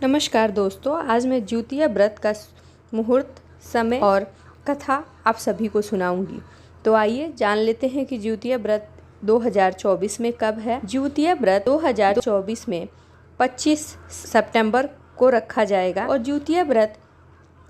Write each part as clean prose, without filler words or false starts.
नमस्कार दोस्तों, आज मैं ज्यूतिया व्रत का मुहूर्त, समय और कथा आप सभी को सुनाऊंगी। तो आइए जान लेते हैं कि ज्यूतिया व्रत 2024 में कब है। ज्यूतिया व्रत 2024 में 25 सितंबर को रखा जाएगा और ज्यूतिया व्रत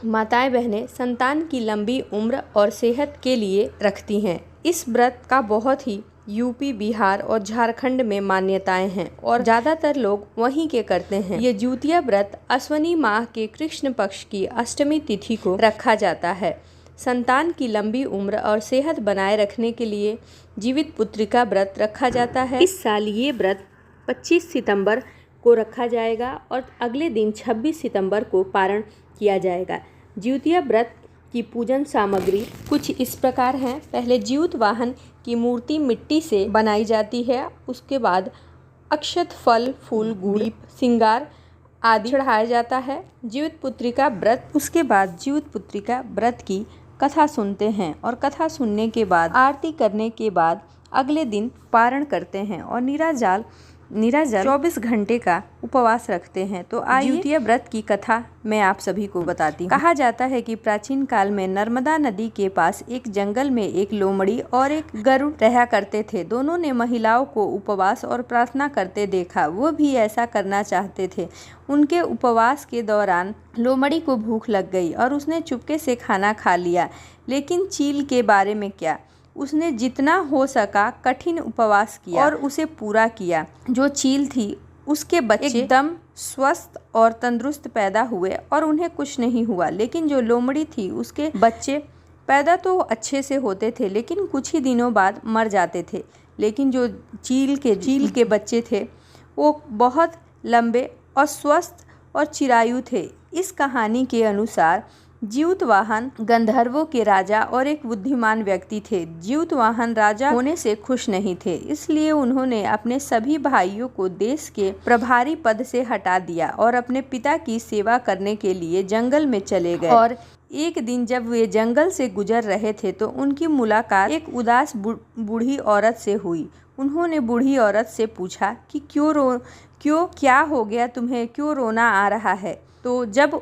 माताएं बहनें संतान की लंबी उम्र और सेहत के लिए रखती हैं। इस व्रत का बहुत ही यूपी, बिहार और झारखंड में मान्यताएं हैं और ज़्यादातर लोग वहीं के करते हैं। ये ज्यूतिया व्रत अश्विनी माह के कृष्ण पक्ष की अष्टमी तिथि को रखा जाता है। संतान की लंबी उम्र और सेहत बनाए रखने के लिए जीवित पुत्री का व्रत रखा जाता है। इस साल ये व्रत 25 सितंबर को रखा जाएगा और अगले दिन 26 सितंबर को पारण किया जाएगा। ज्यूतिया व्रत की पूजन सामग्री कुछ इस प्रकार हैं। पहले ज्यूत वाहन की मूर्ति मिट्टी से बनाई जाती है। उसके बाद अक्षत, फल, फूल, गुड़, दीप, श्रृंगार आदि चढ़ाया जाता है। जीवित पुत्री का व्रत, उसके बाद जीवित पुत्री का व्रत की कथा सुनते हैं और कथा सुनने के बाद आरती करने के बाद अगले दिन पारण करते हैं और निराजल 24 घंटे का उपवास रखते हैं। तो आइए ज्यूतिया व्रत की कथा मैं आप सभी को बताती हूँ। कहा जाता है कि प्राचीन काल में नर्मदा नदी के पास एक जंगल में एक लोमड़ी और एक गरुड़ रहा करते थे। दोनों ने महिलाओं को उपवास और प्रार्थना करते देखा। वो भी ऐसा करना चाहते थे। उनके उपवास के दौरान लोमड़ी को भूख लग गई और उसने चुपके से खाना खा लिया। लेकिन चील के बारे में क्या, उसने जितना हो सका कठिन उपवास किया और उसे पूरा किया। जो चील थी उसके बच्चे एकदम स्वस्थ और तंदुरुस्त पैदा हुए और उन्हें कुछ नहीं हुआ। लेकिन जो लोमड़ी थी उसके बच्चे पैदा तो अच्छे से होते थे लेकिन कुछ ही दिनों बाद मर जाते थे। लेकिन जो चील के बच्चे थे वो बहुत लंबे और स्वस्थ और चिरायु थे। इस कहानी के अनुसार ज्यूतवाहन गंधर्वों के राजा और एक बुद्धिमान व्यक्ति थे। ज्यूतवाहन राजा होने से खुश नहीं थे, इसलिए उन्होंने अपने सभी भाइयों को देश के प्रभारी पद से हटा दिया और अपने पिता की सेवा करने के लिए जंगल में चले गए। और एक दिन जब वे जंगल से गुजर रहे थे तो उनकी मुलाकात एक उदास बूढ़ी औरत से हुई। उन्होंने बूढ़ी औरत से पूछा कि क्यों क्या हो गया तुम्हें, क्यों रोना आ रहा है। तो जब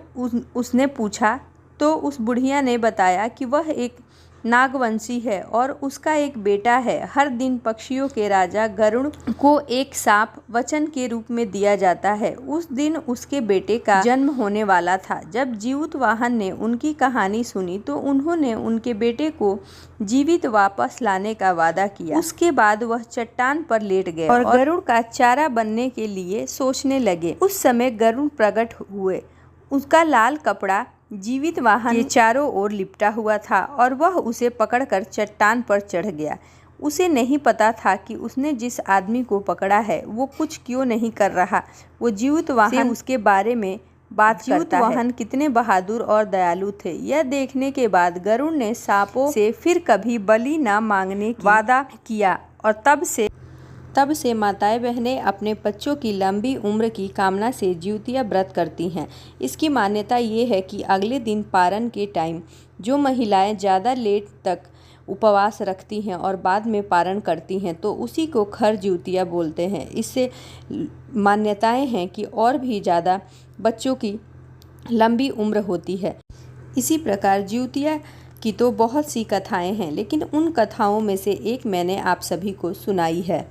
उसने पूछा तो उस बुढ़िया ने बताया कि वह एक नागवंशी है और उसका एक बेटा है। हर दिन पक्षियों के राजा गरुड़ को एक सांप वचन के रूप में दिया जाता है। उस दिन उसके बेटे का जन्म होने वाला था। जब ज्यूतवाहन ने उनकी कहानी सुनी तो उन्होंने उनके बेटे को जीवित वापस लाने का वादा किया। उसके बाद वह चट्टान पर लेट गए और गरुड़ का चारा बनने के लिए सोचने लगे। उस समय गरुड़ प्रकट हुए। उसका लाल कपड़ा जीवित वाहन के चारों ओर लिपटा हुआ था और वह उसे पकड़कर चट्टान पर चढ़ गया। उसे नहीं पता था कि उसने जिस आदमी को पकड़ा है वो कुछ क्यों नहीं कर रहा। वो जीवित वाहन उसके बारे में बात करता है। वाहन कितने बहादुर और दयालु थे। यह देखने के बाद गरुड़ ने सांपों से फिर कभी बलि न मांगने का वादा किया और तब से माताएं बहनें अपने बच्चों की लंबी उम्र की कामना से ज्यूतिया व्रत करती हैं। इसकी मान्यता ये है कि अगले दिन पारण के टाइम जो महिलाएं ज़्यादा लेट तक उपवास रखती हैं और बाद में पारण करती हैं तो उसी को खर ज्यूतिया बोलते हैं। इससे मान्यताएं हैं कि और भी ज़्यादा बच्चों की लंबी उम्र होती है। इसी प्रकार ज्यूतिया की तो बहुत सी कथाएँ हैं, लेकिन उन कथाओं में से एक मैंने आप सभी को सुनाई है।